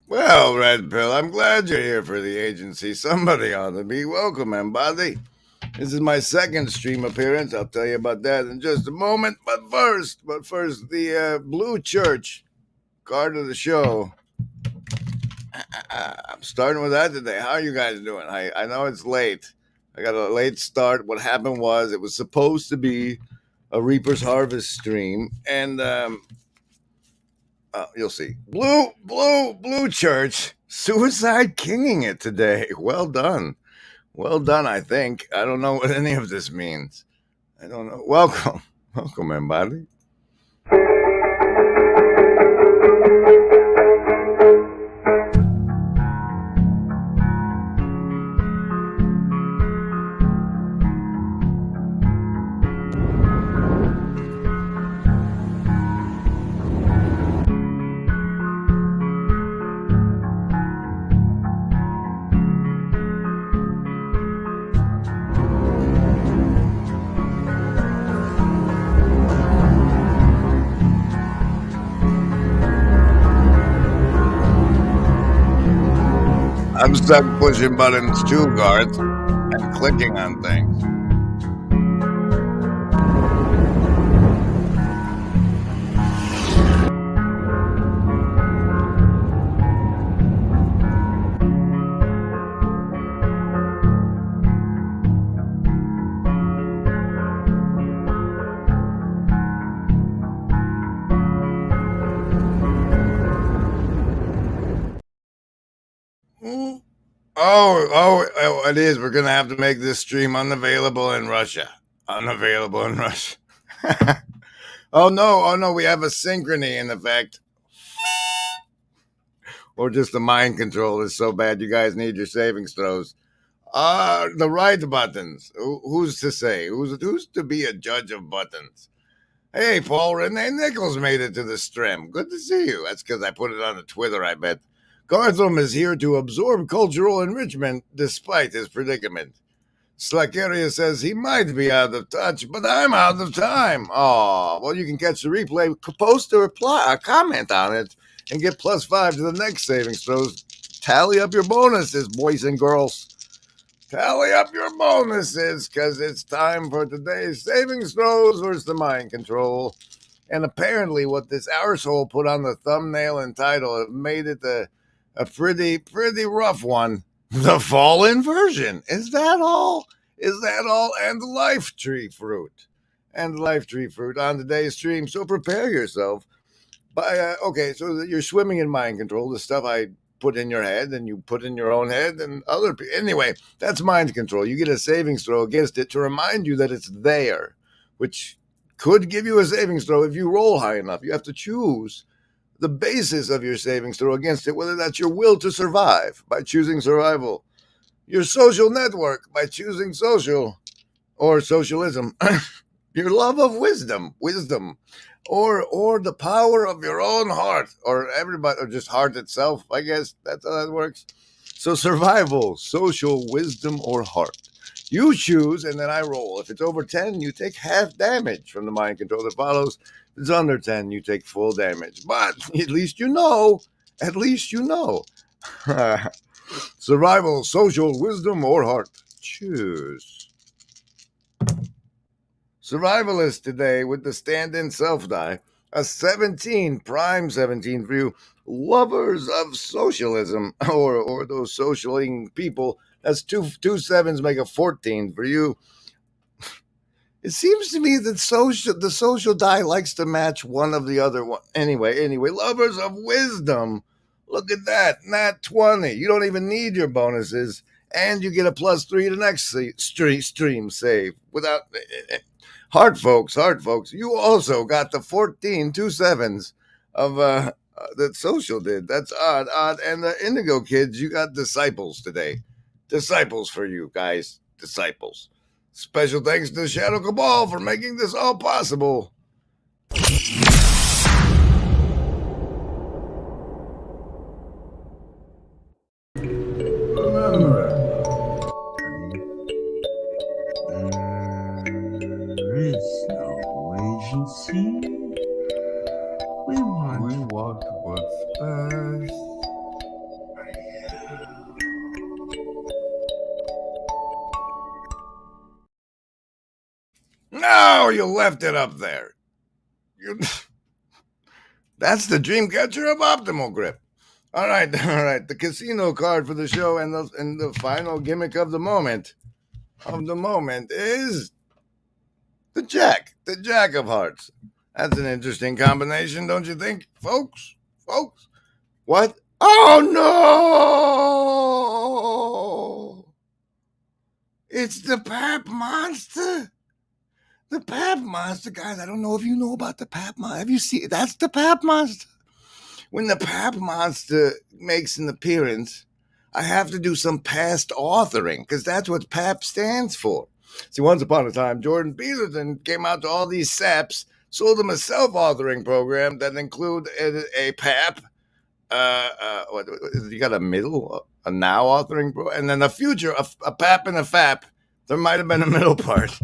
Well, Red Pill, I'm glad you're here for the agency. Somebody ought to be. Welcome, everybody. This is my second stream appearance. I'll tell you about that in just a moment. But first, the Blue Church card of the show. I'm starting with that today. How are you guys doing? I know it's late. I got a late start. What happened was it was supposed to be a Reaper's Harvest stream, and you'll see. Blue Church, Suicide Kinging it today. Well done. Well done, I think. I don't know what any of this means. I don't know. Welcome, everybody. I'm stuck pushing buttons too, Garth, and clicking on things. Oh, it is. We're gonna have to make this stream unavailable in Russia. Unavailable in Russia. Oh no, we have a synchrony in effect. Or just the mind control is so bad you guys need your savings throws. The right buttons. Who's to say? Who's to be a judge of buttons? Hey, Paul Renee Nichols made it to the stream. Good to see you. That's because I put it on the Twitter, I bet. Gartham is here to absorb cultural enrichment despite his predicament. Slackeria says he might be out of touch, but I'm out of time. Oh, well, you can catch the replay, post a reply, a comment on it, and get +5 to the next savings throws. Tally up your bonuses, boys and girls. Tally up your bonuses, because it's time for today's savings throws versus the mind control. And apparently what this arsehole put on the thumbnail and title have made it a pretty rough one. The fallen version. Is that all? Is that all? And life tree fruit. And life tree fruit on today's stream. So prepare yourself. Okay, so you're swimming in mind control, the stuff I put in your head and you put in your own head and other people. Anyway, that's mind control. You get a savings throw against it to remind you that it's there, which could give you a savings throw if you roll high enough. You have to choose the basis of your savings throw against it, whether that's your will to survive by choosing survival, your social network by choosing social or socialism, your love of wisdom, or the power of your own heart, or everybody, or just heart itself. I guess that's how that works. So survival, social, wisdom, or heart. You choose, and then I roll. If it's over 10, you take half damage from the mind control that follows. If it's under 10, you take full damage. But at least you know. At least you know. Survival, social, wisdom, or heart. Choose. Survivalist today with the stand-in self-die. A 17, prime 17 for you. Lovers of socialism, or those socialing people. That's two sevens make a 14 for you. It seems to me that the social die likes to match one of the other one. Anyway, lovers of wisdom. Look at that, nat 20. You don't even need your bonuses, and you get a +3 to next stream save without. Heart folks. You also got the 14 two sevens of that social did. That's odd. And the Indigo kids, you got disciples today. Disciples for you guys. Disciples. Special thanks to Shadow Cabal for making this all possible. Remember, there is no agency. We want what's best. No, you left it up there. That's the dream catcher of optimal grip. All right. The casino card for the show and the final gimmick of the moment is the Jack of Hearts. That's an interesting combination, don't you think, folks? What? Oh no! It's the Pap Monster. The Pap Monster, guys. I don't know if you know about the Pap Monster. Have you seen? That's the Pap Monster. When the Pap Monster makes an appearance, I have to do some past authoring because that's what PAP stands for. See, once upon a time, Jordan Peterson came out to all these SAPs, sold them a self-authoring program that include a PAP. You got a now authoring program, and then a future, a PAP and a FAP. There might have been a middle part.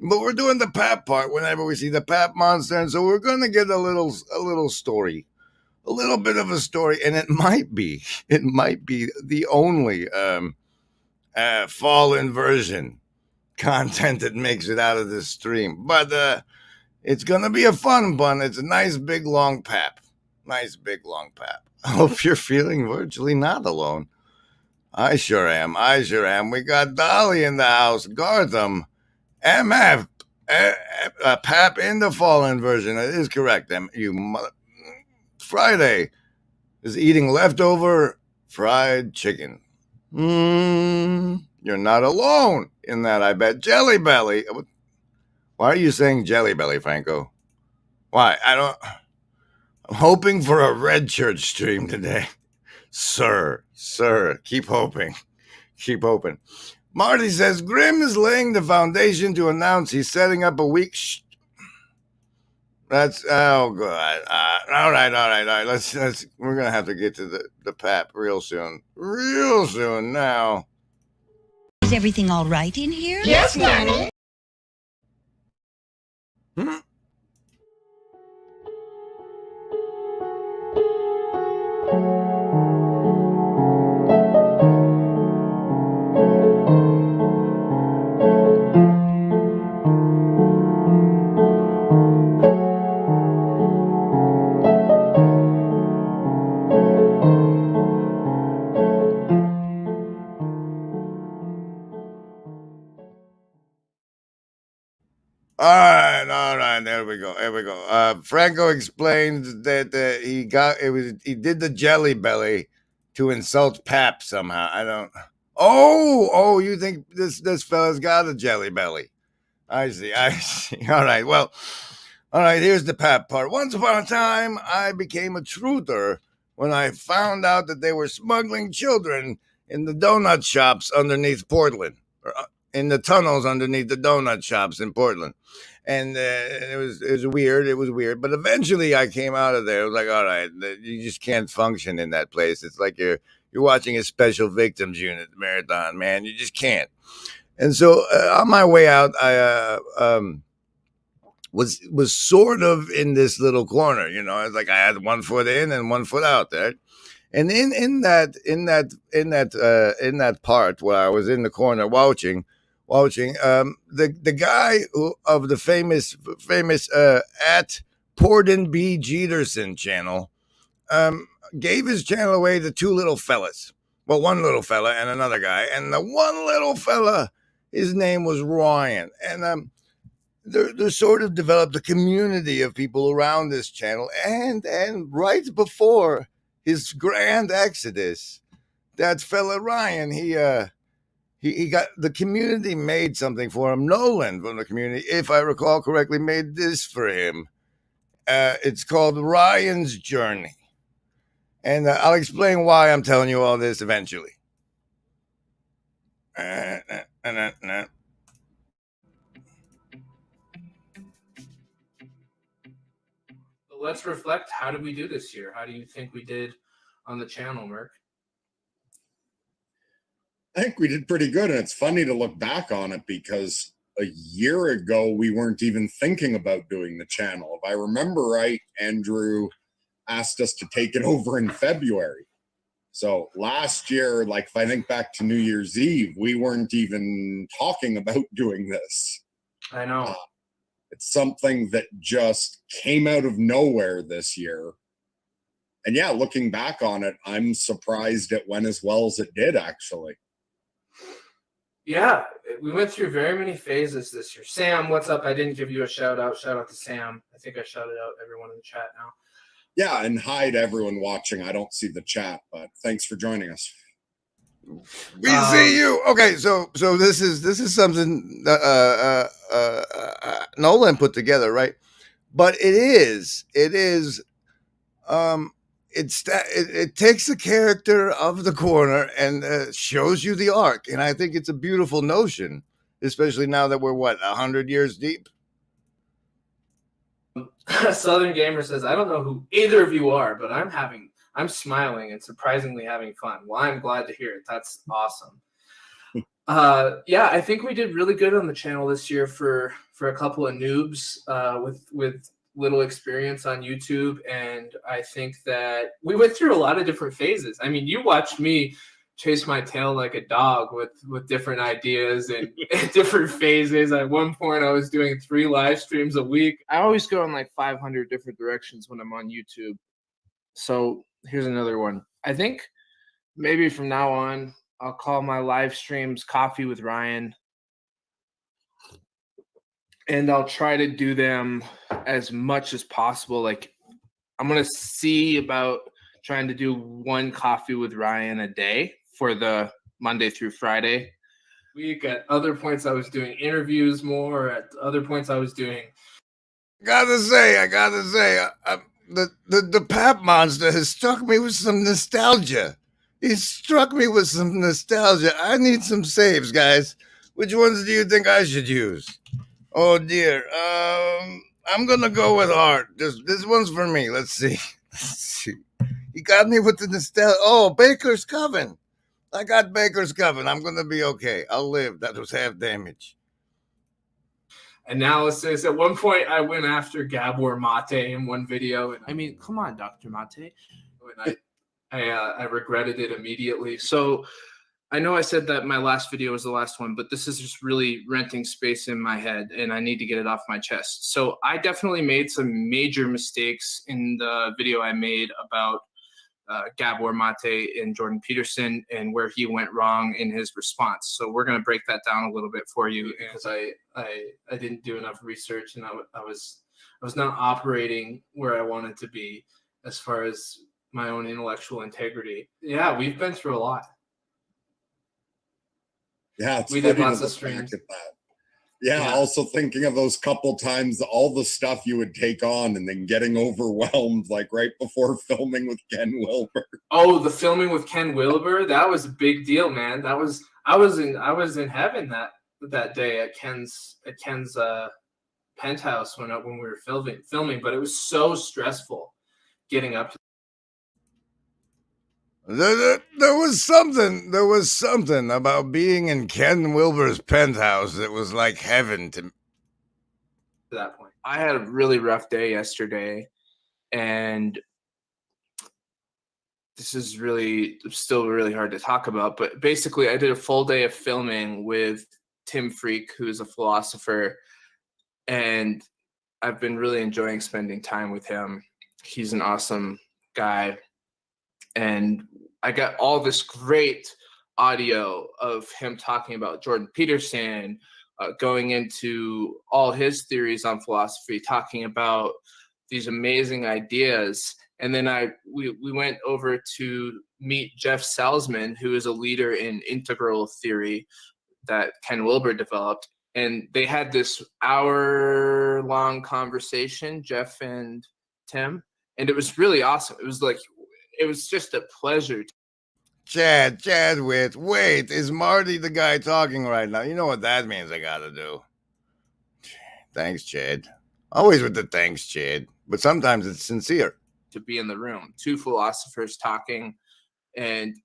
But we're doing the PAP part whenever we see the PAP monster, and so we're going to get a little story, a little bit of a story, and it might be the only fallen version content that makes it out of this stream. But it's going to be a fun one. It's a nice big long PAP. I hope you're feeling virtually not alone. I sure am. We got Dolly in the house, Gartham. MF, PAP in the fallen version. It is correct. Friday is eating leftover fried chicken. You're not alone in that, I bet. Jelly Belly. Why are you saying Jelly Belly, Franco? Why? I'm hoping for a Red Church stream today. Sir, keep hoping. Keep hoping. Marty says Grimm is laying the foundation to announce he's setting up a week. That's good. All right. Let's. We're gonna have to get to the pap real soon. Now. Is everything all right in here? Yes, Nanny. Hmm? All right. There we go. Franco explained that he did the Jelly Belly to insult Pap somehow. I don't. Oh, you think this fella's got a Jelly Belly? I see. All right. Well, all right. Here's the Pap part. Once upon a time, I became a truther when I found out that they were smuggling children in the donut shops underneath Portland, or in the tunnels underneath the donut shops in Portland. And it was weird. It was weird. But eventually I came out of there. I was like, all right, you just can't function in that place. It's like you're watching a special victims unit marathon, man. You just can't. And so on my way out, I was sort of in this little corner, It's like I had 1 foot in and 1 foot out there. And in that part where I was in the corner watching, the guy of the famous at Porden B. Jeterson channel gave his channel away to 2 little fellas. Well, 1 little fella and another guy, and the 1 little fella, his name was Ryan, and they're sort of developed a community of people around this channel, and right before his grand exodus, that fella Ryan, he got the community made something for him. Nolan from the community, if I recall correctly, made this for him. It's called Ryan's Journey, and I'll explain why I'm telling you all this eventually. Let's reflect. How did we do this year? How do you think we did on the channel, Merc? I think we did pretty good, and it's funny to look back on it because a year ago we weren't even thinking about doing the channel. If I remember right, Andrew asked us to take it over in February. So last year, like if I think back to New Year's Eve, we weren't even talking about doing this. I know. It's something that just came out of nowhere this year. And yeah, looking back on it, I'm surprised it went as well as it did, actually. Yeah, we went through very many phases this year. Sam, what's up? I didn't give you a shout out. Shout out to Sam. I think I shouted out everyone in the chat now. Yeah, and hi to everyone watching. I don't see the chat, but thanks for joining us. We see you. Okay, so this is something Nolan put together, right? But it takes the character of the corner and shows you the arc, and I think it's a beautiful notion, especially now that we're 100 years deep. Southern Gamer says, I don't know who either of you are, but I'm smiling and surprisingly having fun. Well, I'm glad to hear it. That's awesome. Yeah, I think we did really good on the channel this year for a couple of noobs with little experience on YouTube, and I think that we went through a lot of different phases. I mean, you watched me chase my tail like a dog with different ideas and different phases. At one point, I was doing 3 live streams a week. I always go in like 500 different directions when I'm on YouTube. So here's another one. I think maybe from now on, I'll call my live streams Coffee with Ryan. And I'll try to do them as much as possible. Like, I'm going to see about trying to do 1 Coffee with Ryan a day for the Monday through Friday. Week at other points I was doing interviews more. At other points I was doing. I gotta say, the Pap Monster has struck me with some nostalgia. He's struck me with some nostalgia. I need some saves, guys. Which ones do you think I should use? Oh dear. I'm gonna go with Art. This one's for me. Let's see. Let's see. He got me with the nostalgia. Oh, Baker's Coven. I got Baker's Coven. I'm gonna be okay. I'll live. That was half damage. Analysis. At one point, I went after Gabor Mate in one video, and I mean, come on, Dr. Mate. And I regretted it immediately. So I know I said that my last video was the last one, but this is just really renting space in my head, and I need to get it off my chest. So I definitely made some major mistakes in the video I made about Gabor Mate and Jordan Peterson and where he went wrong in his response. So we're going to break that down a little bit for you, because I didn't do enough research, and I was not operating where I wanted to be as far as my own intellectual integrity. Yeah, we've been through a lot. Yeah, it's we funny did lots to of look streams. back at that. Yeah, also thinking of those couple times, all the stuff you would take on and then getting overwhelmed, like right before filming with Ken Wilber. Oh, the filming with Ken Wilber, that was a big deal, man. I was in heaven that day at Ken's penthouse when we were filming, but it was so stressful getting up to. There was something about being in Ken Wilber's penthouse that was like heaven to that point. I had a really rough day yesterday, and this is really still really hard to talk about, but basically I did a full day of filming with Tim Freak, who's a philosopher, and I've been really enjoying spending time with him. He's an awesome guy. And I got all this great audio of him talking about Jordan Peterson, going into all his theories on philosophy, talking about these amazing ideas. And then we went over to meet Jeff Salzman, who is a leader in integral theory that Ken Wilber developed. And they had this hour-long conversation, Jeff and Tim, and it was really awesome. It was just a pleasure. Chad, wait, is Marty the guy talking right now? You know what that means I gotta do. Thanks, Chad. Always with the thanks, Chad. But sometimes it's sincere. To be in the room, two philosophers talking, and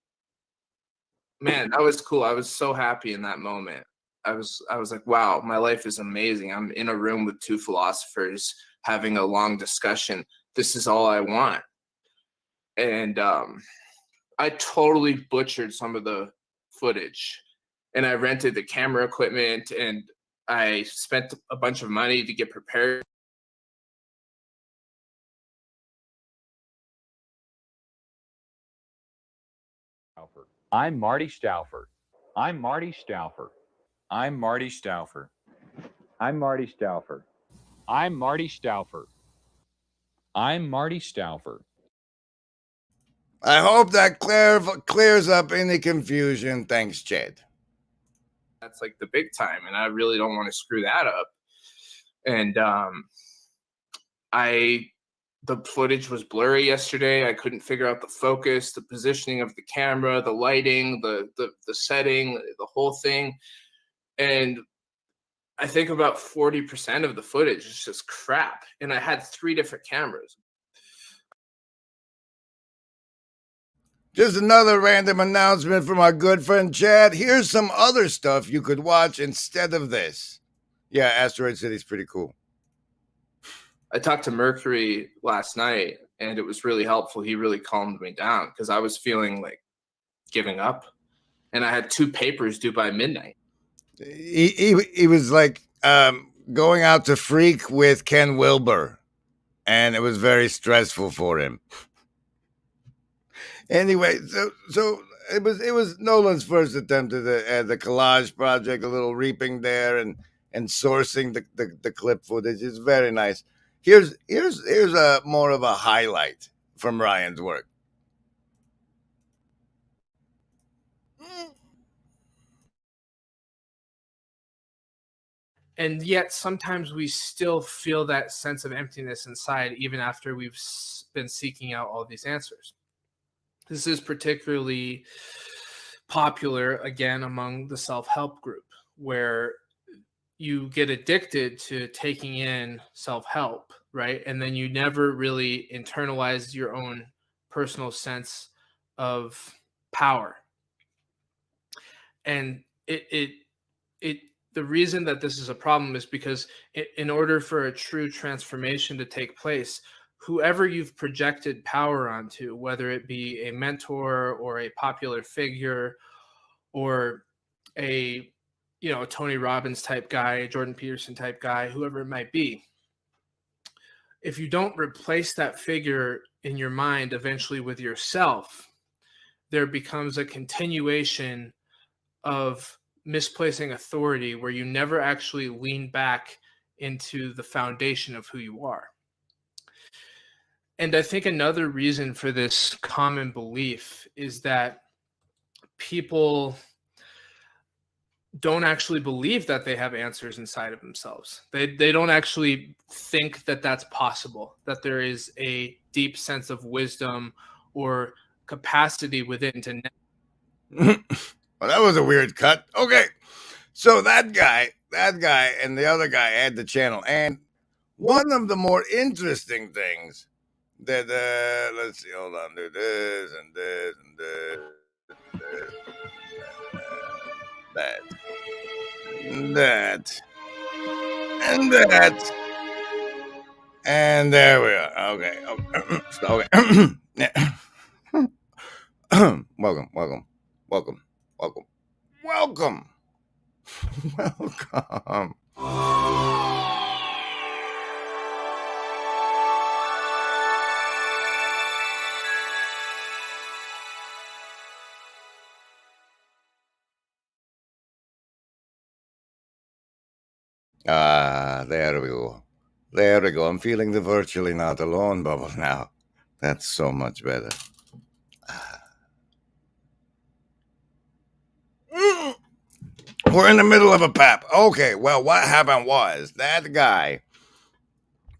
man, that was cool. I was so happy in that moment. I was like, wow, my life is amazing. I'm in a room with two philosophers having a long discussion. This is all I want. And I totally butchered some of the footage, and I rented the camera equipment, and I spent a bunch of money to get prepared. I'm Marty Stauffer. I'm Marty Stauffer. I'm Marty Stauffer. I'm Marty Stauffer. I'm Marty Stauffer. I'm Marty Stauffer. I hope that clears up any confusion. Thanks, Chad. That's like the big time, and I really don't want to screw that up. And the footage was blurry yesterday. I couldn't figure out the focus, the positioning of the camera, the lighting, the setting, the whole thing. And I think about 40% of the footage is just crap. And I had 3 different cameras. Just another random announcement from our good friend Chad. Here's some other stuff you could watch instead of this. Yeah, Asteroid City's pretty cool. I talked to Mercury last night, and it was really helpful. He really calmed me down because I was feeling like giving up. And I had 2 papers due by midnight. He was like going out to freak with Ken Wilber, and it was very stressful for him. Anyway, so it was Nolan's first attempt at the collage project, a little reaping there and sourcing the clip footage. It's very nice. Here's a more of a highlight from Ryan's work. And yet sometimes we still feel that sense of emptiness inside, even after we've been seeking out all these answers. This is particularly popular, again, among the self-help group, where you get addicted to taking in self-help, right? And then you never really internalize your own personal sense of power. And the reason that this is a problem is because in order for a true transformation to take place, whoever you've projected power onto, whether it be a mentor or a popular figure or a Tony Robbins type guy, a Jordan Peterson type guy, whoever it might be, if you don't replace that figure in your mind eventually with yourself, there becomes a continuation of misplacing authority where you never actually lean back into the foundation of who you are. And I think another reason for this common belief is that people don't actually believe that they have answers inside of themselves. They don't actually think that that's possible, that there is a deep sense of wisdom or capacity within to Well, that was a weird cut. Okay. So that guy, and the other guy had the channel. And one of the more interesting things that, let's see, hold on, do this and this and this and this, that, and that. And there we are. Okay. Okay. Welcome. Welcome. There we go. I'm feeling the virtually not alone bubble now. That's so much better. We're in the middle of a pap. Okay, well, what happened was that guy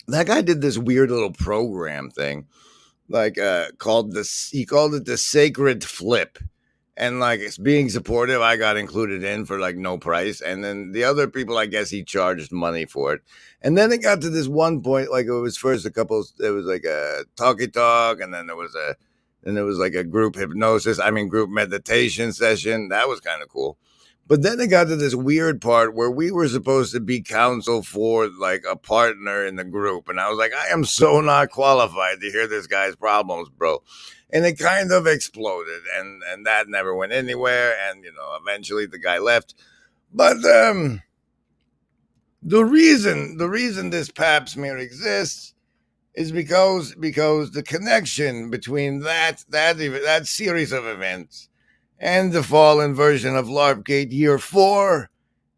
did this weird little program thing, like he called it the Sacred Flip. And like it's being supportive, I got included in for like no price. And then the other people, I guess he charged money for it. And then it got to this one point, like it was first there was like a talkie talk, and then there was like a group group meditation session. That was kind of cool. But then it got to this weird part where we were supposed to be counsel for like a partner in the group. And I was like, I am so not qualified to hear this guy's problems, bro. And it kind of exploded, and that never went anywhere. And, eventually the guy left. But the reason this pap smear exists is because the connection between that series of events and the fallen version of LARPgate Year 4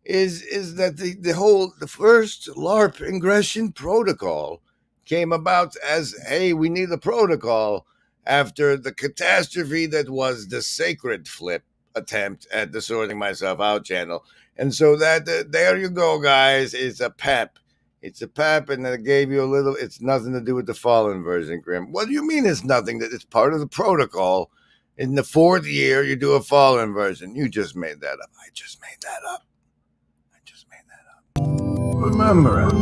is that the first LARP ingression protocol came about as, hey, we need a protocol after the catastrophe that was the Sacred Flip attempt at the Sorting Myself Out channel. And so that there you go, guys. It's a pep. It's a pep, and it gave you a little. It's nothing to do with the fallen version, Grim. What do you mean it's nothing? That it's part of the protocol. In the 4th year, you do a fallen version. You just made that up. I just made that up. Remember it.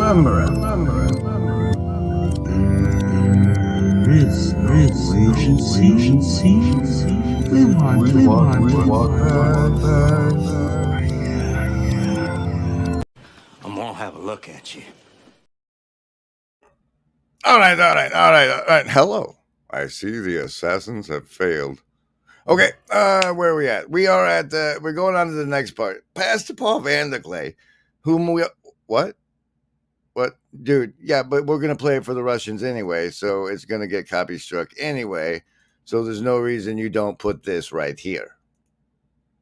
I'm gonna have a look at you. All right. Hello. I see the assassins have failed. Okay, where are we at? We're going on to the next part. Pastor Paul Vanderklay, what? Dude, yeah, but we're going to play it for the Russians anyway, so it's going to get copy struck anyway, so there's no reason you don't put this right here.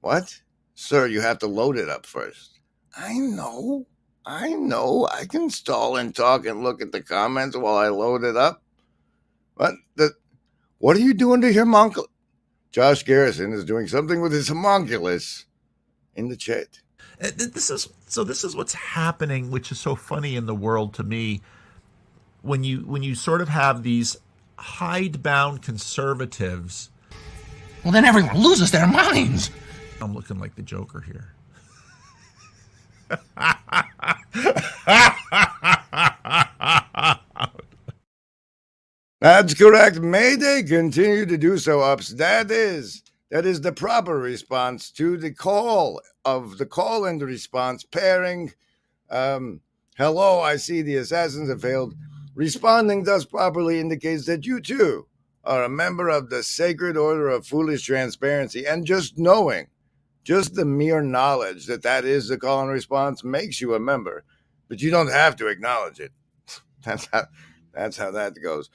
What? Sir, you have to load it up first. I know. I can stall and talk and look at the comments while I load it up. What are you doing to your homunculus? Josh Garrison is doing something with his homunculus in the chat. This is what's happening, which is so funny in the world to me. When you sort of have these hidebound conservatives. Well, then everyone loses their minds. I'm looking like the Joker here. That's correct. May they continue to do so, Ups. That is the proper response to the call and response pairing. Hello, I see the assassins have failed. Responding thus properly indicates that you too are a member of the sacred order of foolish transparency, and just the mere knowledge that is the call and response makes you a member, but you don't have to acknowledge it. That's how that goes.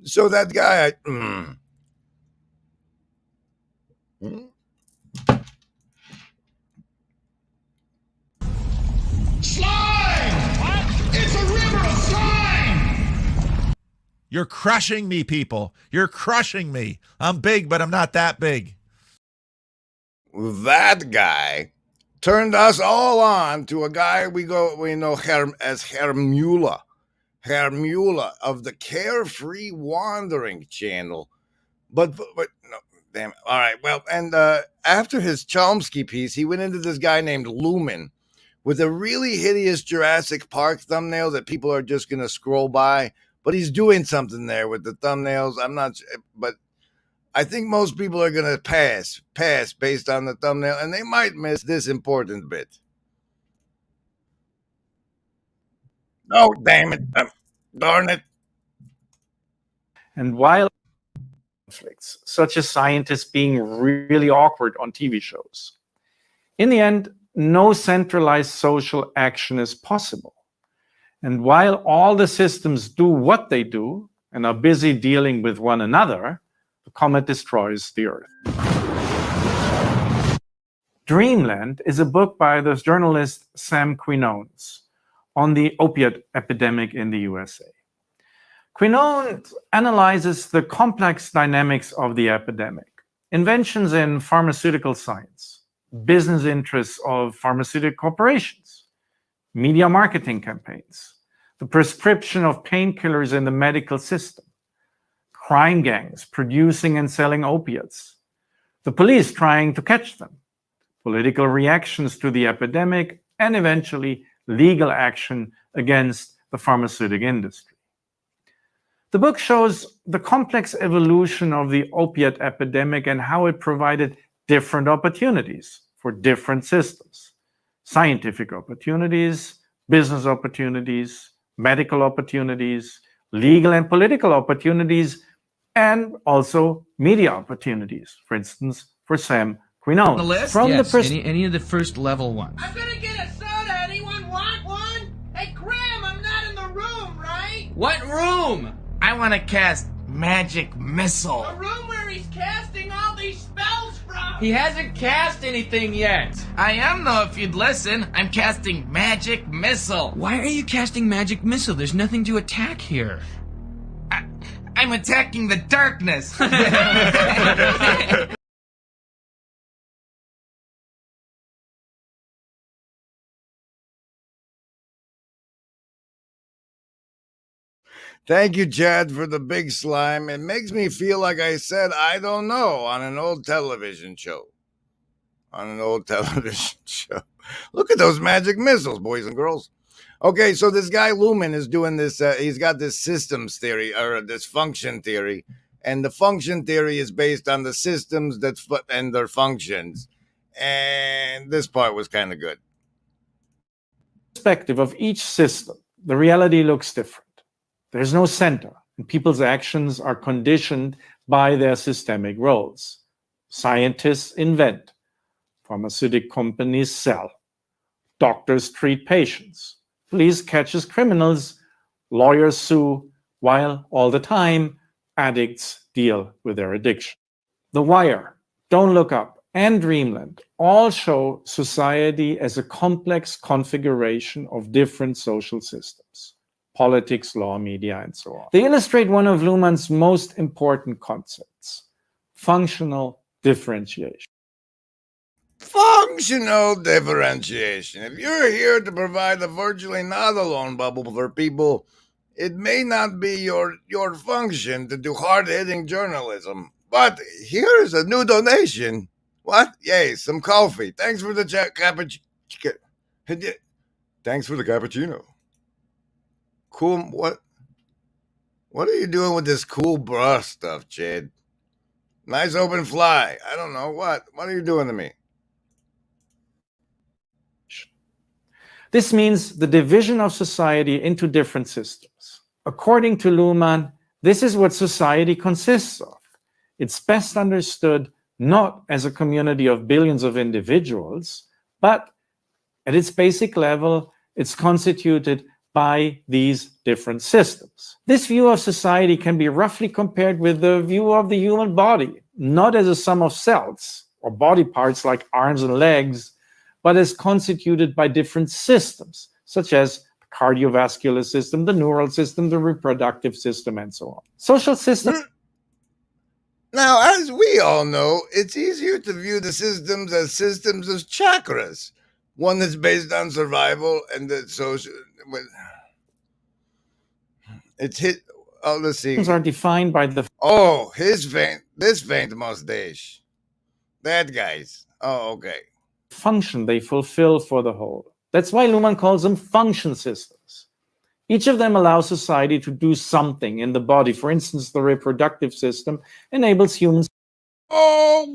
So that guy, Slime! What? It's a river of slime! You're crushing me, people. You're crushing me. I'm big, but I'm not that big. That guy turned us all on to a guy we know as Herr Mueller of the Carefree Wandering channel. But no, damn it. All right, well, and after his Chomsky piece, he went into this guy named Lumen with a really hideous Jurassic Park thumbnail that people are just going to scroll by. But he's doing something there with the thumbnails. I'm not sure, but I think most people are going to pass based on the thumbnail, and they might miss this important bit. Oh, damn it. Darn it. And while conflicts, such as scientists being really awkward on TV shows, in the end, no centralized social action is possible. And while all the systems do what they do and are busy dealing with one another, the comet destroys the Earth. Dreamland is a book by the journalist Sam Quinones on the opiate epidemic in the USA. Quinones analyzes the complex dynamics of the epidemic, inventions in pharmaceutical science, business interests of pharmaceutical corporations, media marketing campaigns, the prescription of painkillers in the medical system, crime gangs producing and selling opiates, the police trying to catch them, political reactions to the epidemic, and eventually legal action against the pharmaceutical industry. The book shows the complex evolution of the opiate epidemic and how it provided different opportunities for different systems: scientific opportunities, business opportunities, medical opportunities, legal and political opportunities, and also media opportunities, for instance, for Sam Quinones. The list? From yes, the any of the first level ones. I'm gonna get a soda. Anyone want one? Hey, Graham, I'm not in the room, right? What room? I want to cast Magic Missile. The room where he's casting all these spells from. He hasn't cast anything yet. I am, though, if you'd listen. I'm casting Magic Missile. Why are you casting Magic Missile? There's nothing to attack here. I'm attacking the darkness. Thank you, Chad, for the big slime. It makes me feel like I said, I don't know, on an old television show. Look at those magic missiles, boys and girls. Okay, so this guy Lumen is doing this. He's got this systems theory, or this function theory. And the function theory is based on the systems and their functions. And this part was kind of good. Perspective of each system, the reality looks different. There's no center, and people's actions are conditioned by their systemic roles. Scientists invent, pharmaceutical companies sell, doctors treat patients, police catches criminals, lawyers sue, while all the time addicts deal with their addiction. The Wire, Don't Look Up, and Dreamland all show society as a complex configuration of different social systems: politics, law, media, and so on. They illustrate one of Luhmann's most important concepts: functional differentiation. Functional differentiation. If you're here to provide a virtually not alone bubble for people, it may not be your function to do hard-hitting journalism. But here's a new donation. What? Yay, some coffee. Thanks for the cappuccino. Thanks for the cappuccino. Cool. What are you doing with this cool bra stuff, Chad? Nice open fly. I don't know. What are you doing to me? This means the division of society into different systems. According to Luhmann, this is what society consists of. It's best understood not as a community of billions of individuals, but at its basic level, it's constituted by these different systems. This view of society can be roughly compared with the view of the human body, not as a sum of cells or body parts like arms and legs, but as constituted by different systems, such as the cardiovascular system, the neural system, the reproductive system, and so on. Social systems. Now, as we all know, it's easier to view the systems as systems of chakras. One that's based on survival and the social. It's hit. Oh, let's see. Are defined by the. Oh, this faint mustache. That guy's. Oh, okay. Function they fulfill for the whole. That's why Luhmann calls them function systems. Each of them allows society to do something in the body. For instance, the reproductive system enables humans. Oh,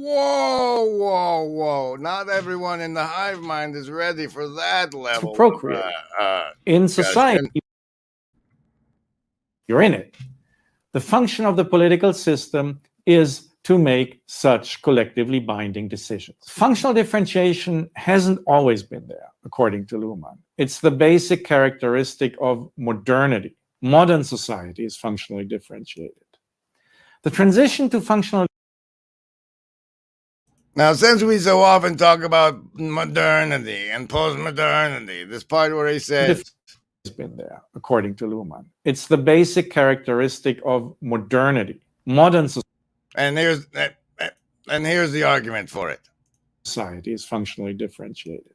whoa. Not everyone in the hive mind is ready for that level. To procreate. In society, you're in it. The function of the political system is to make such collectively binding decisions. Functional differentiation hasn't always been there, according to Luhmann. It's the basic characteristic of modernity. Modern society is functionally differentiated. The transition to functional. Now, since we so often talk about modernity and postmodernity, this part where he says has been there, according to Luhmann. It's the basic characteristic of modernity. Modern society. And here's the argument for it. Society is functionally differentiated.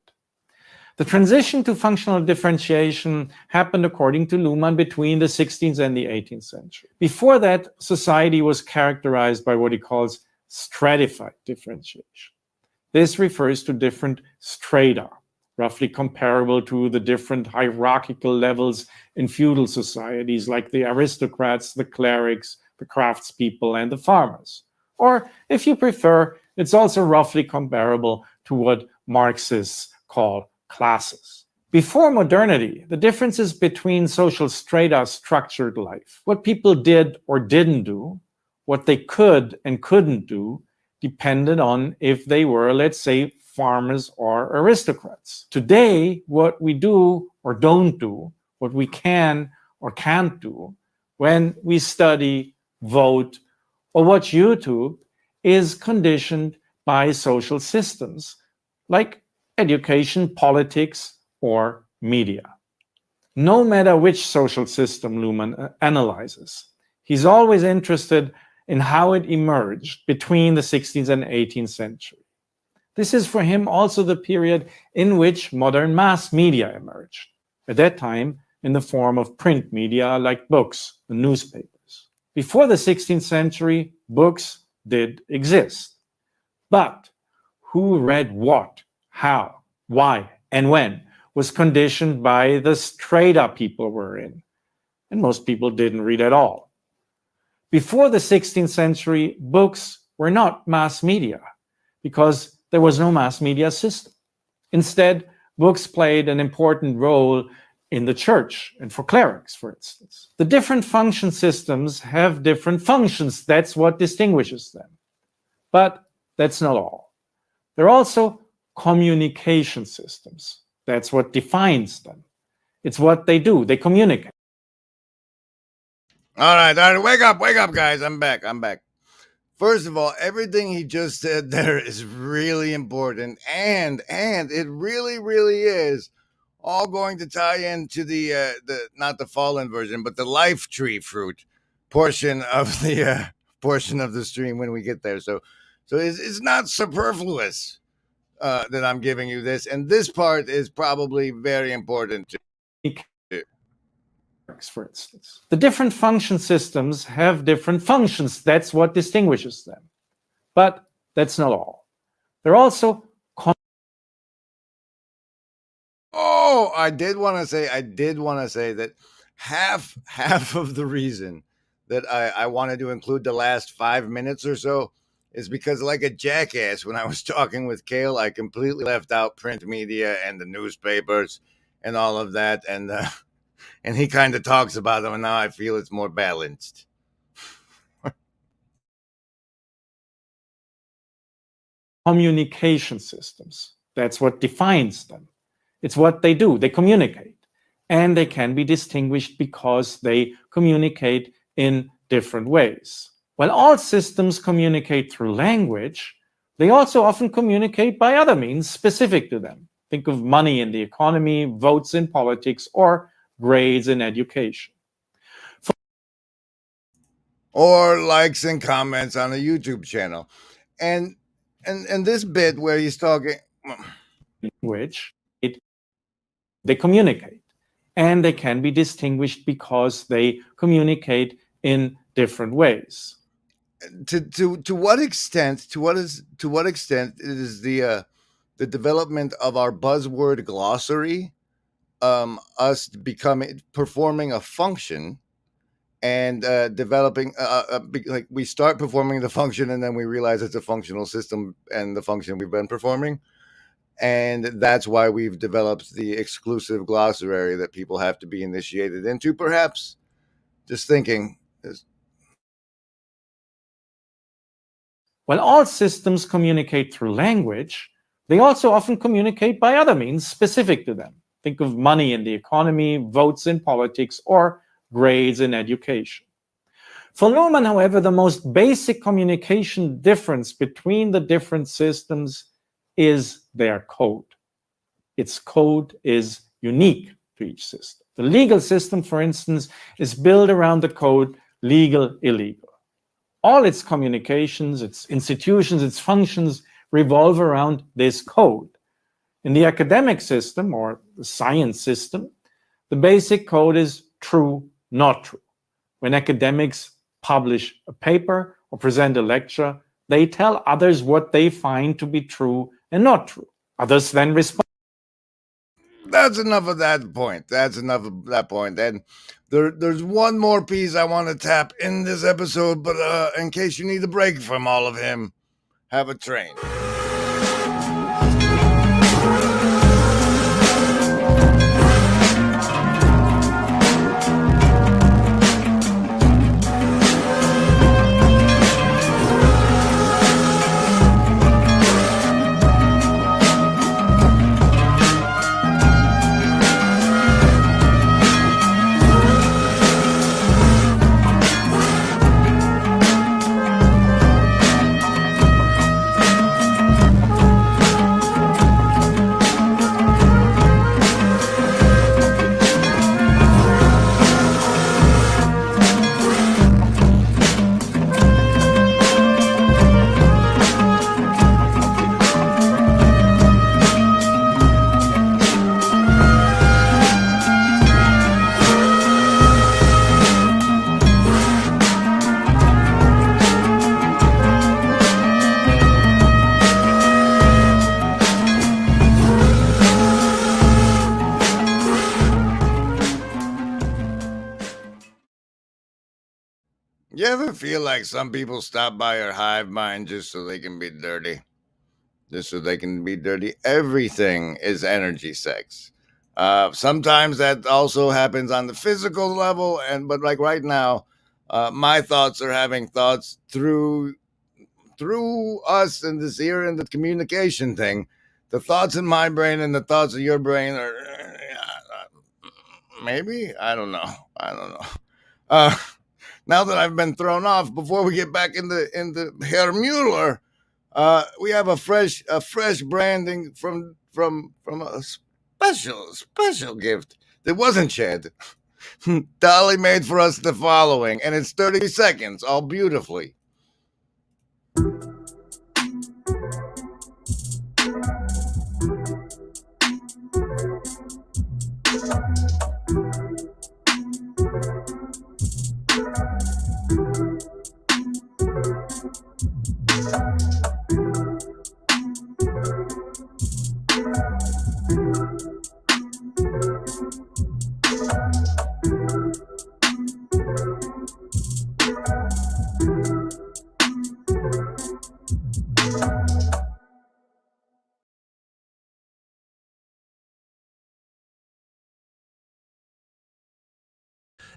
The transition to functional differentiation happened, according to Luhmann, between the 16th and the 18th century. Before that, society was characterized by what he calls stratified differentiation. This refers to different strata, roughly comparable to the different hierarchical levels in feudal societies, like the aristocrats, the clerics, the craftspeople, and the farmers. Or, if you prefer, it's also roughly comparable to what Marxists call classes. Before modernity, the differences between social strata structured life. What people did or didn't do, what they could and couldn't do, depended on if they were, let's say, farmers or aristocrats. Today, what we do or don't do, what we can or can't do, when we study, vote, or watch YouTube, is conditioned by social systems like education, politics, or media. No matter which social system Luhmann analyzes, he's always interested in how it emerged between the 16th and 18th century. This is for him also the period in which modern mass media emerged, at that time in the form of print media like books and newspapers. Before the 16th century, books did exist. But who read what, how, why, and when was conditioned by the strata people were in. And most people didn't read at all. Before the 16th century, books were not mass media because there was no mass media system. Instead, books played an important role in the church and for clerics, for instance. The different function systems have different functions. That's what distinguishes them. But that's not all. They're also communication systems. That's what defines them. It's what they do. They communicate. All right. Wake up, guys. I'm back. First of all, everything he just said there is really important, and it really, really is all going to tie into the not the fallen version, but the life tree fruit portion of the stream when we get there. So it's not superfluous. that I'm giving you this, and this part is probably very important too. For instance, the different function systems have different functions. That's what distinguishes them. But that's not all. They're also I did want to say that half of the reason that I wanted to include the last 5 minutes or so is because, like a jackass, when I was talking with Kale, I completely left out print media and the newspapers and all of that, and he kind of talks about them, and now I feel it's more balanced. communication systems. That's what defines them. It's what they do. They communicate. And they can be distinguished because they communicate in different ways. While all systems communicate through language, they also often communicate by other means specific to them. Think of money in the economy, votes in politics, or grades in education. Or likes and comments on a YouTube channel. And this bit where he's talking, which they communicate, and they can be distinguished because they communicate in different ways. To what extent is the development of our buzzword glossary us performing a function and developing like we start performing the function and then we realize it's a functional system and the function we've been performing, and that's why we've developed the exclusive glossary that people have to be initiated into, perhaps. Just thinking. While all systems communicate through language, they also often communicate by other means specific to them. Think of money in the economy, votes in politics, or grades in education. For Luhrmann, however, the most basic communication difference between the different systems is their code. Its code is unique to each system. The legal system, for instance, is built around the code legal, illegal. All its communications, its institutions, its functions revolve around this code. In the academic system or the science system, the basic code is true, not true. When academics publish a paper or present a lecture, they tell others what they find to be true and not true. Others then respond. That's enough of that point. And there's one more piece I want to tap in this episode, but in case you need a break from all of him, have a train. You ever feel like some people stop by your hive mind just so they can be dirty? Everything is energy sex. Sometimes that also happens on the physical level, but like right now, my thoughts are having thoughts through us and this ear and the communication thing. The thoughts in my brain and the thoughts of your brain are maybe, I don't know. Now that I've been thrown off, before we get back into Herr Mueller, we have a fresh branding from a special gift that wasn't shared. Dolly made for us the following, and it's 30 seconds, all beautifully.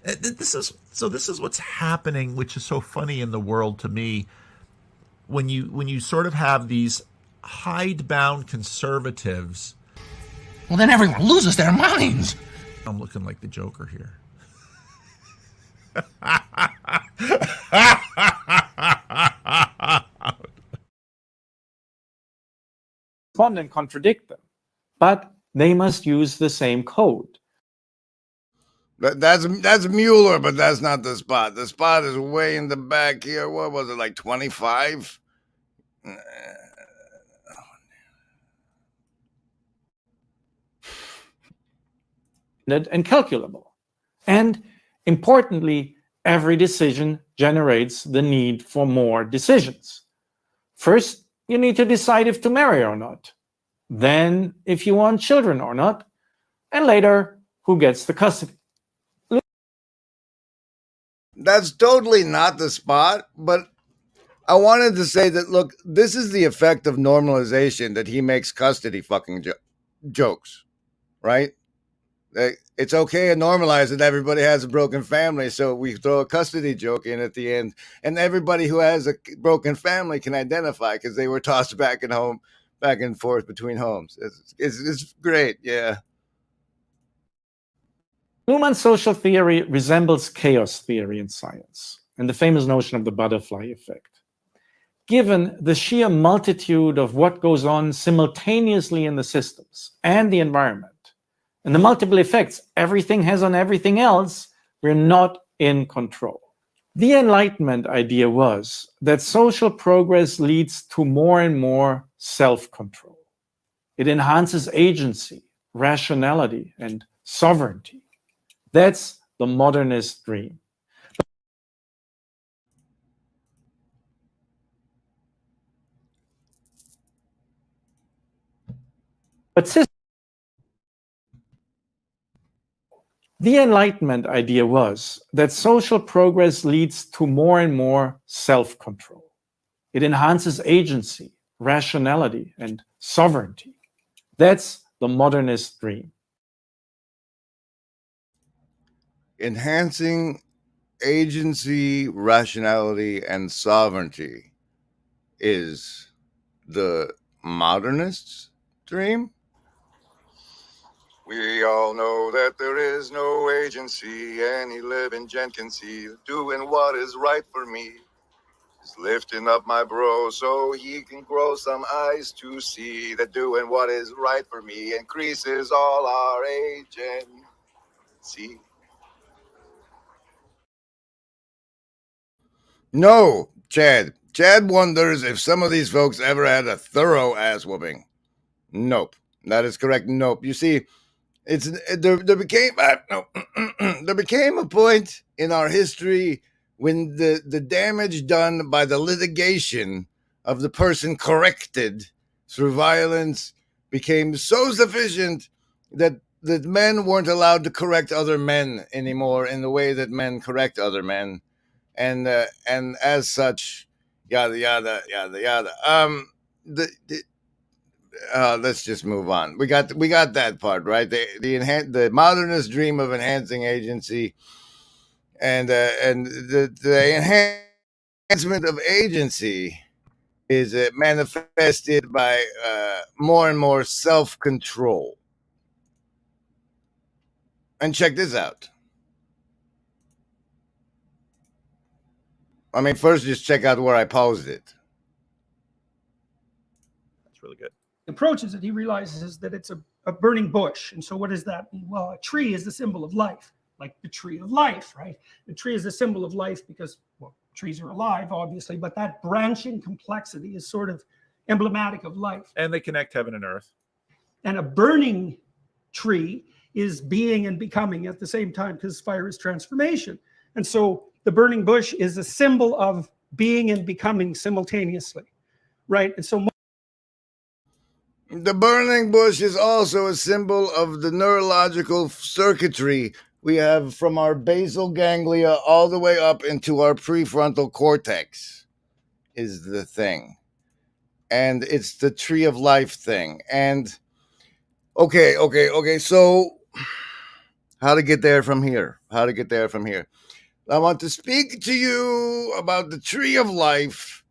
This is what's happening, which is so funny in the world to me. When you sort of have these hidebound conservatives. Well, then everyone loses their minds. I'm looking like the Joker here. Respond and contradict them, but they must use the same code. That's Mueller, but that's not the spot. The spot is way in the back here. What was it, like 25? And calculable. And importantly, every decision generates the need for more decisions. First, you need to decide if to marry or not. Then, if you want children or not. And later, who gets the custody. That's totally not the spot, but I wanted to say that, look, this is the effect of normalization, that he makes custody fucking jokes, right? It's okay to normalize that everybody has a broken family, so we throw a custody joke in at the end, and everybody who has a broken family can identify because they were tossed back and forth between homes. It's great, yeah. Luhmann's social theory resembles chaos theory in science and the famous notion of the butterfly effect. Given the sheer multitude of what goes on simultaneously in the systems and the environment, and the multiple effects everything has on everything else, we're not in control. The Enlightenment idea was that social progress leads to more and more self-control. It enhances agency, rationality, and sovereignty. That's the modernist dream. But the Enlightenment idea was that social progress leads to more and more self-control. It enhances agency, rationality, and sovereignty. That's the modernist dream. Enhancing agency, rationality, and sovereignty is the modernist's dream? We all know that there is no agency any living gent can see. Doing what is right for me is lifting up my bro so he can grow some eyes to see that doing what is right for me increases all our agency. No, Chad. Chad wonders if some of these folks ever had a thorough ass whooping. Nope. That is correct. Nope. You see, there became there became a point in our history when the damage done by the litigation of the person corrected through violence became so sufficient that men weren't allowed to correct other men anymore in the way that men correct other men, and as such, yada yada yada yada. Let's just move on. We got that part right. The modernist dream of enhancing agency, and the enhancement of agency is manifested by more and more self-control. And check this out. I mean, first just check out where I paused it. That's really good. Approaches it, he realizes that it's a burning bush. And so what does that mean? Well, a tree is the symbol of life, like the tree of life, right? The tree is a symbol of life because, well, trees are alive, obviously, but that branching complexity is sort of emblematic of life. And they connect heaven and earth. And a burning tree is being and becoming at the same time, because fire is transformation. And so the burning bush is a symbol of being and becoming simultaneously, right? And so the burning bush is also a symbol of the neurological circuitry we have from our basal ganglia all the way up into our prefrontal cortex is the thing. And it's the tree of life thing. And okay. So how to get there from here. How to get there from here. I want to speak to you about the tree of life.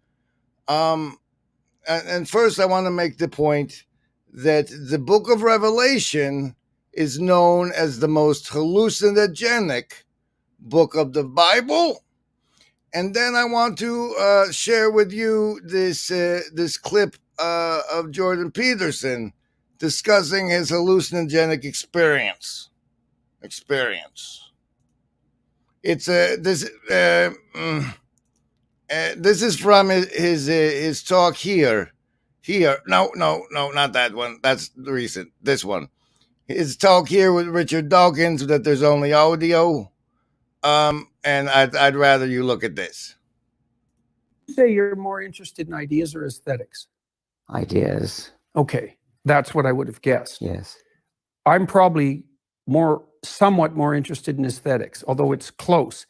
And first, I want to make the point that the book of Revelation is known as the most hallucinogenic book of the Bible. And then I want to share with you this clip of Jordan Peterson discussing his hallucinogenic experience. It's this is from his talk here. No, not that one. That's recent. This one. His talk here with Richard Dawkins that there's only audio. And I'd rather you look at this. You say you're more interested in ideas or aesthetics? Ideas. Okay, that's what I would have guessed. Yes. I'm probably somewhat more interested in aesthetics, although it's close.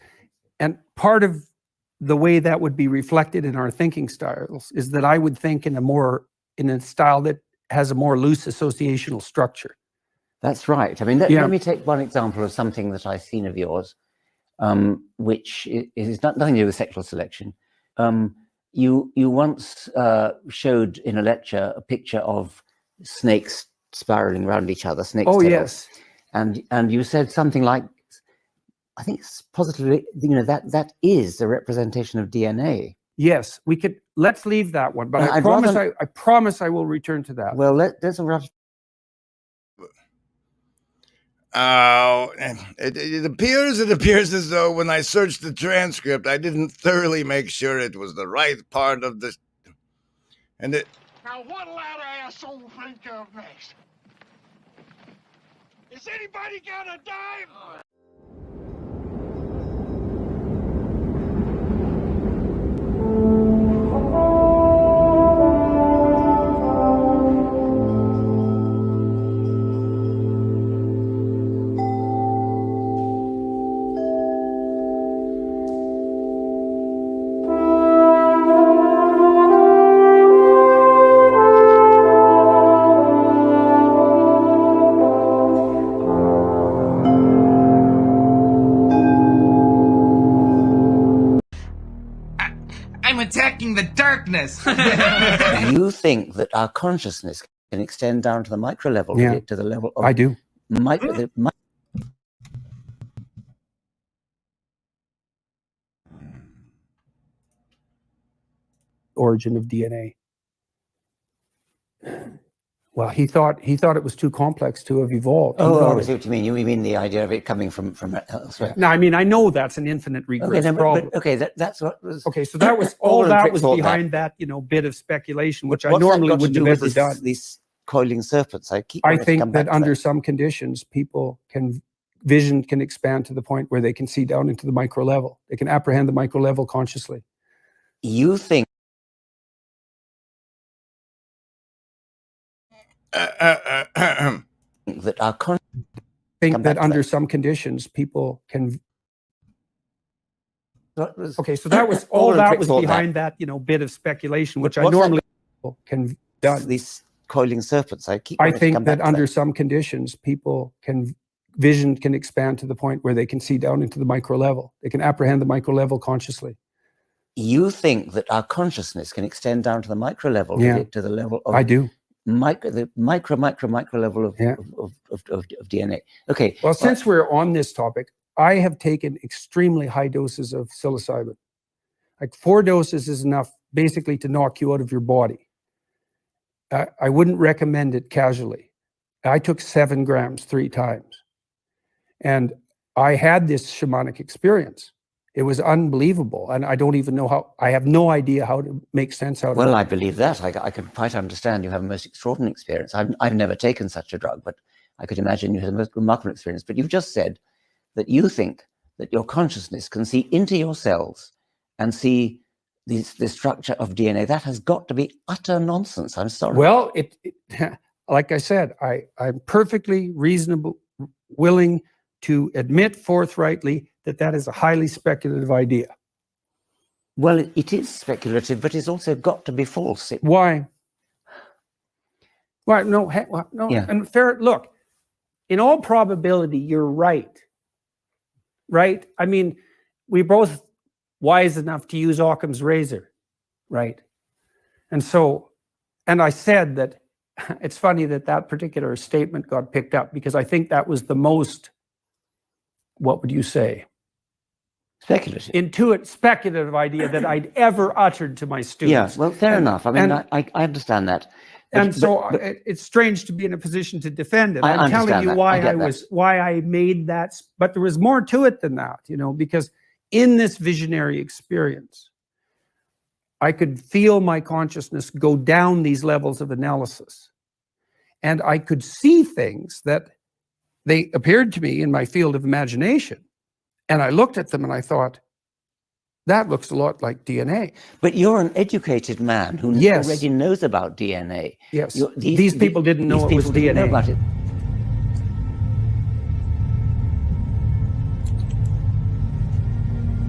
And part of the way that would be reflected in our thinking styles is that I would think in a style that has a more loose associational structure. That's right. I mean, let me take one example of something that I've seen of yours, which is nothing to do with sexual selection. You once showed in a lecture a picture of snakes spiraling around each other. Snakes. Oh, tails. yes. And you said something like, I think it's positively, that is a representation of DNA. Yes, let's leave that one, but I promise I will return to that. Well, there's a rough. It appears as though when I searched the transcript, I didn't thoroughly make sure it was the right part of the. And it. Now, what'll that asshole think of next? Is anybody got a dime? I'm attacking the darkness. You think that our consciousness can extend down to the micro level, to the level of. I do. Origin of DNA. Well, he thought it was too complex to have evolved. I see what you mean. You mean the idea of it coming from elsewhere? No, I mean, I know that's an infinite regress problem. That's what was. Okay, so that was all that was behind that bit of speculation, which I normally wouldn't have ever done. These coiling serpents. I think that under some conditions, vision can expand to the point where they can see down into the micro level. They can apprehend the micro level consciously. You think. That our under some conditions people can. Okay, so that was all that was behind that bit of speculation, which I normally can done. These coiling serpents. I think that under some conditions vision can expand to the point where they can see down into the micro level. They can apprehend the micro level consciously. You think that our consciousness can extend down to the micro level, to the level of. I do. The micro level of DNA. Okay. Well, since we're on this topic, I have taken extremely high doses of psilocybin. Like 4 doses is enough basically to knock you out of your body. I wouldn't recommend it casually. I took 7 grams 3 times. And I had this shamanic experience. It was unbelievable. And I don't even know I have no idea how to make sense out of it. Well, I believe that. I can quite understand you have a most extraordinary experience. I've never taken such a drug, but I could imagine you had a most remarkable experience. But you've just said that you think that your consciousness can see into your cells and see the structure of DNA. That has got to be utter nonsense. I'm sorry. Well, like I said, I'm perfectly reasonable, willing to admit forthrightly that is a highly speculative idea. Well, it is speculative, but it's also got to be false. Why? Why? No. Yeah. And fair. Look, in all probability, you're right. Right? I mean, we both wise enough to use Occam's razor, right? And so, and I said that it's funny that that particular statement got picked up because I think that was the most, what would you say? Speculative. Speculative idea that I'd ever uttered to my students. Yeah, well, fair enough. I mean, I understand that. But It's strange to be in a position to defend it. I I'm telling understand you that. why I made that, but there was more to it than that, you know, because in this visionary experience, I could feel my consciousness go down these levels of analysis. And I could see things that they appeared to me in my field of imagination. And I looked at them and I thought, that looks a lot like DNA. But you're an educated man who already knows about DNA. Yes. These people didn't know it was DNA. Know about it.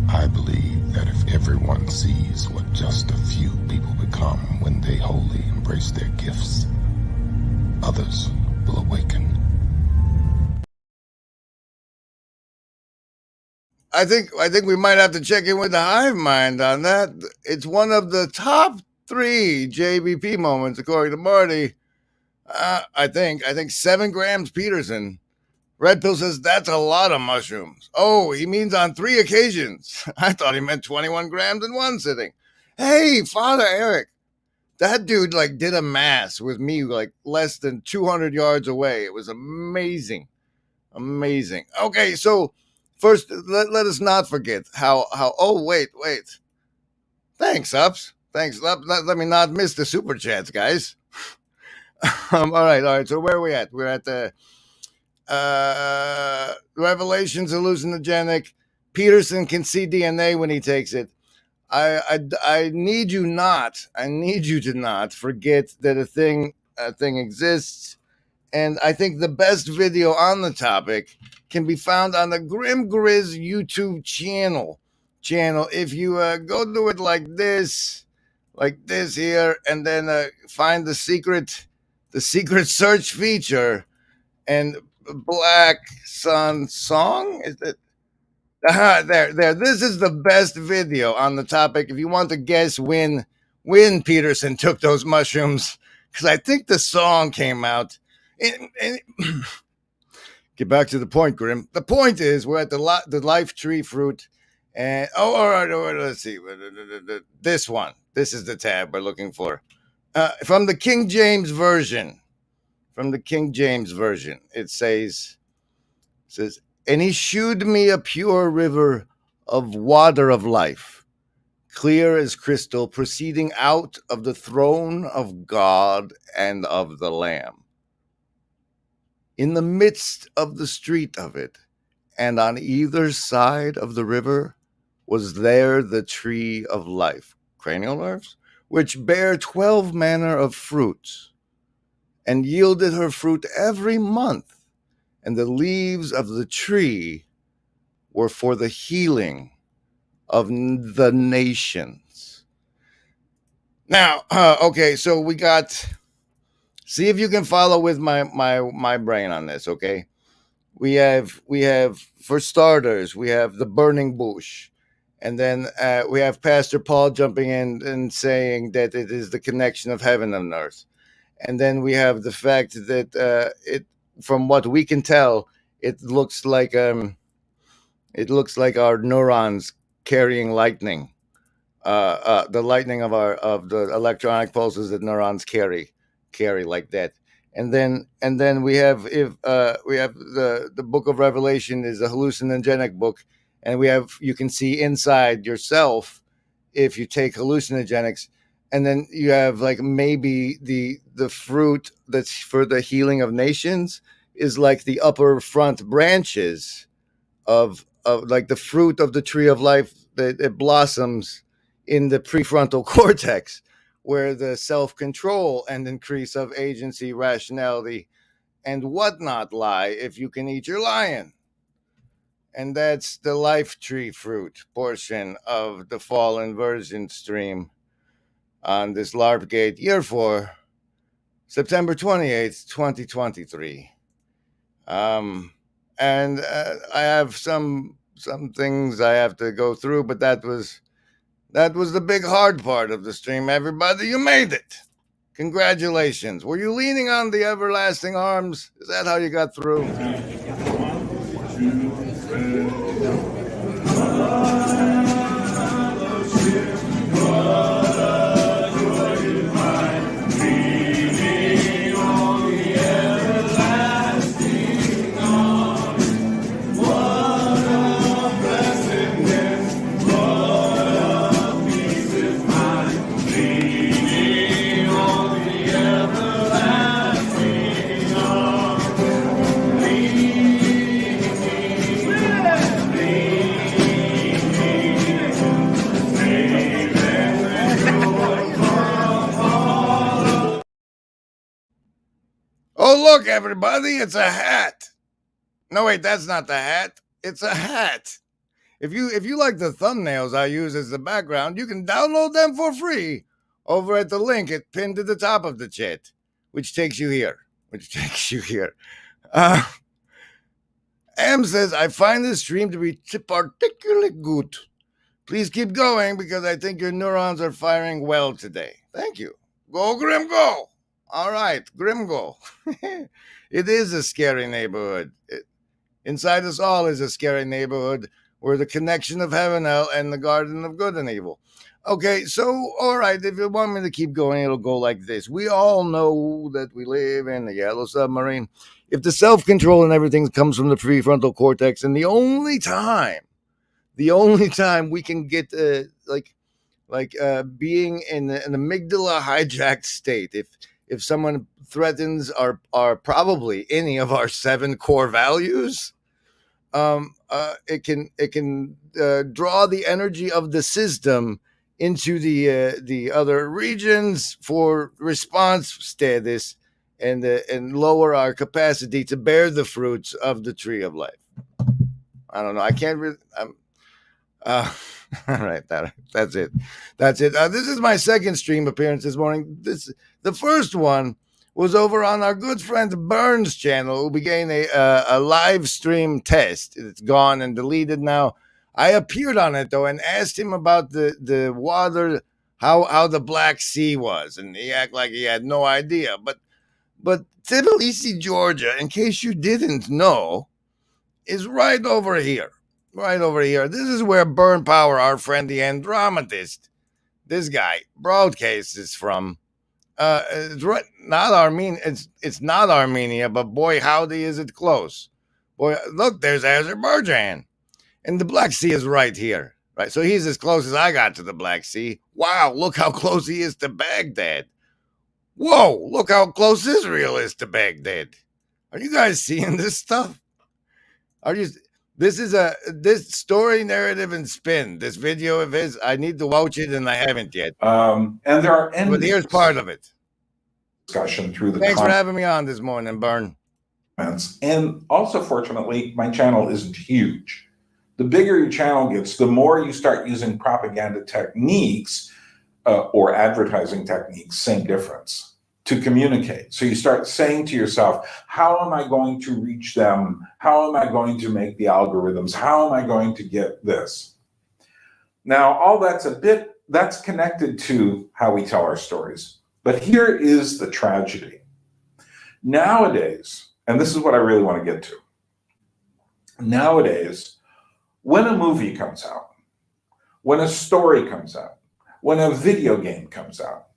I believe that if everyone sees what just a few people become when they wholly embrace their gifts, others will awaken. I think we might have to check in with the hive mind on that. It's one of the top 3 JBP moments, according to Marty. I think 7 grams Peterson. Red Pill says that's a lot of mushrooms. Oh, he means on 3 occasions. I thought he meant 21 grams in one sitting. Hey, Father Eric, that dude like did a mass with me like less than 200 yards away. It was amazing. Amazing. Okay, so first, let us not forget how oh, wait. Thanks, Ups. Thanks. Let me not miss the super chats, guys. All right. So where are we at? We're at the Revelations hallucinogenic. Peterson can see DNA when he takes it. I need you to not forget that a thing exists. And I think the best video on the topic can be found on the Grim Grizz YouTube channel. If you go do it like this here, and then find the secret search feature and Black Sun Song. Is it? There. This is the best video on the topic. If you want to guess when Peterson took those mushrooms, because I think the song came out. Get back to the point, Grim. The point is we're at the life tree fruit, and all right, let's see. This one. This is the tab we're looking for. From the King James version. It says, and he shewed me a pure river of water of life, clear as crystal, proceeding out of the throne of God and of the Lamb. In the midst of the street of it, and on either side of the river, was there the tree of life, cranial nerves, which bare 12 manner of fruits, and yielded her fruit every month, and the leaves of the tree were for the healing of the nations. Now, okay, so we got. See if you can follow with my brain on this, okay? We have for starters, we have the burning bush, and then we have Pastor Paul jumping in and saying that it is the connection of heaven and earth, and then we have the fact that it, from what we can tell, it looks like our neurons carrying lightning, the lightning of the electronic pulses that neurons carry like that. And then we have the book of Revelation is a hallucinogenic book, and you can see inside yourself if you take hallucinogenics, and then you have like maybe the fruit that's for the healing of nations is like the upper front branches of like the fruit of the tree of life that it blossoms in the prefrontal cortex, where the self-control and increase of agency, rationality, and whatnot lie if you can eat your lion. And that's the life tree fruit portion of the Fallen Version stream on this LARP Gate Year 4, September 28th, 2023. And I have some things I have to go through, but that was the big hard part of the stream. Everybody, you made it. Congratulations. Were you leaning on the everlasting arms? Is that how you got through? Oh, look, everybody, it's a hat. No, wait, that's not the hat. It's a hat. If you like the thumbnails I use as the background, you can download them for free over at the link pinned to the top of the chat, which takes you here. Am says, I find this stream to be particularly good. Please keep going because I think your neurons are firing well today. Thank you. Go, Grim, go. All right, Grim, go. It is a scary neighborhood. Inside us all is a scary neighborhood. We're the connection of heaven, hell, and the garden of good and evil. Okay, so, all right, if you want me to keep going, it'll go like this. We all know that we live in the yellow submarine. If the self-control and everything comes from the prefrontal cortex, and the only time we can get, being in an amygdala hijacked state, if someone threatens our probably any of our 7 core values, it can draw the energy of the system into the other regions for response status and lower our capacity to bear the fruits of the tree of life. I don't know. I can't really. All right, that's it. This is my second stream appearance this morning. The first one was over on our good friend Burns' channel, who began a live stream test. It's gone and deleted now. I appeared on it though and asked him about the water, how the Black Sea was, and he acted like he had no idea. But Tbilisi, Georgia, in case you didn't know, is right over here. Right over here. This is where Burn Power, our friend the Andrometist, this guy, broadcasts from. It's right, not Armenia. It's not Armenia, but boy, howdy, is it close. Boy, look, there's Azerbaijan, and the Black Sea is right here. Right, so he's as close as I got to the Black Sea. Wow, look how close he is to Baghdad. Whoa, look how close Israel is to Baghdad. Are you guys seeing this stuff? This story, narrative, and spin. This video of his, I need to watch it, and I haven't yet. And there are but here's part of it. Discussion through the Thanks for having me on this morning, Burn. And also, fortunately, my channel isn't huge. The bigger your channel gets, the more you start using propaganda techniques or advertising techniques, same difference, to communicate. So you start saying to yourself, how am I going to reach them? How am I going to make the algorithms? How am I going to get this? Now, all that's connected to how we tell our stories. But here is the tragedy. Nowadays, and this is what I really want to get to. Nowadays, when a movie comes out, when a story comes out, when a video game comes out,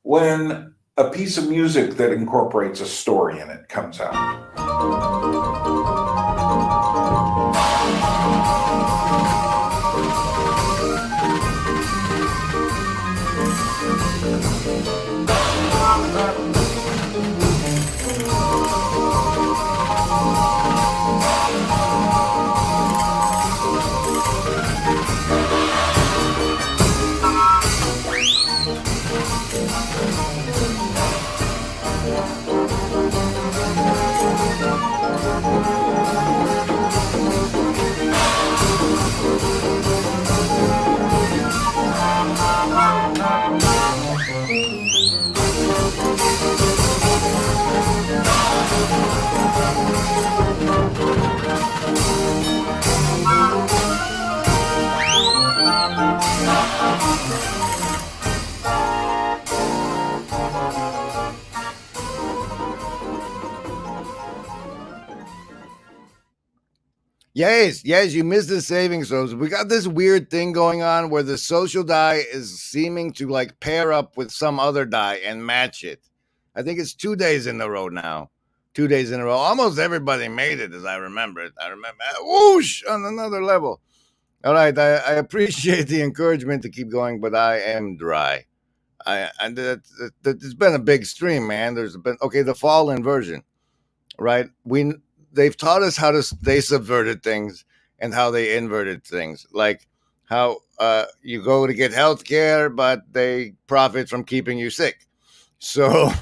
when a piece of music that incorporates a story in it comes out, Yes, you missed the saving throws. We got this weird thing going on where the social die is seeming to like pair up with some other die and match it. I think it's 2 days in a row now. 2 days in a row. Almost everybody made it, as I remember it. I remember, whoosh, on another level. All right, I appreciate the encouragement to keep going, but I am dry. It's been a big stream, man. There's been the fall inversion, right? They've taught us how they subverted things and how they inverted things, like how you go to get health care, but they profit from keeping you sick. So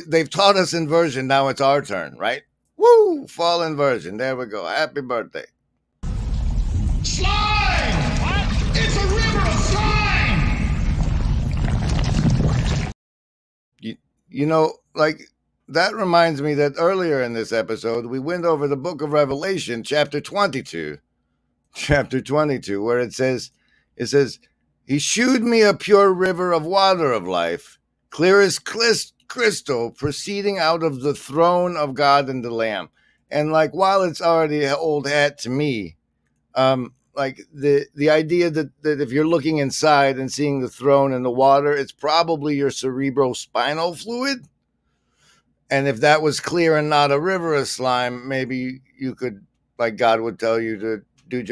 they've taught us inversion. Now it's our turn, right? Woo! Fall inversion. There we go. Happy birthday. Slime! What? It's a river of slime! You know, like, that reminds me that earlier in this episode, we went over the book of Revelation, chapter 22. Chapter 22, where it says, he shewed me a pure river of water of life, clear as crystal, proceeding out of the throne of God and the Lamb. And like, while it's already old hat to me, like the idea that if you're looking inside and seeing the throne and the water, it's probably your cerebrospinal fluid. And if that was clear and not a river of slime, maybe you could, like, God would tell you to do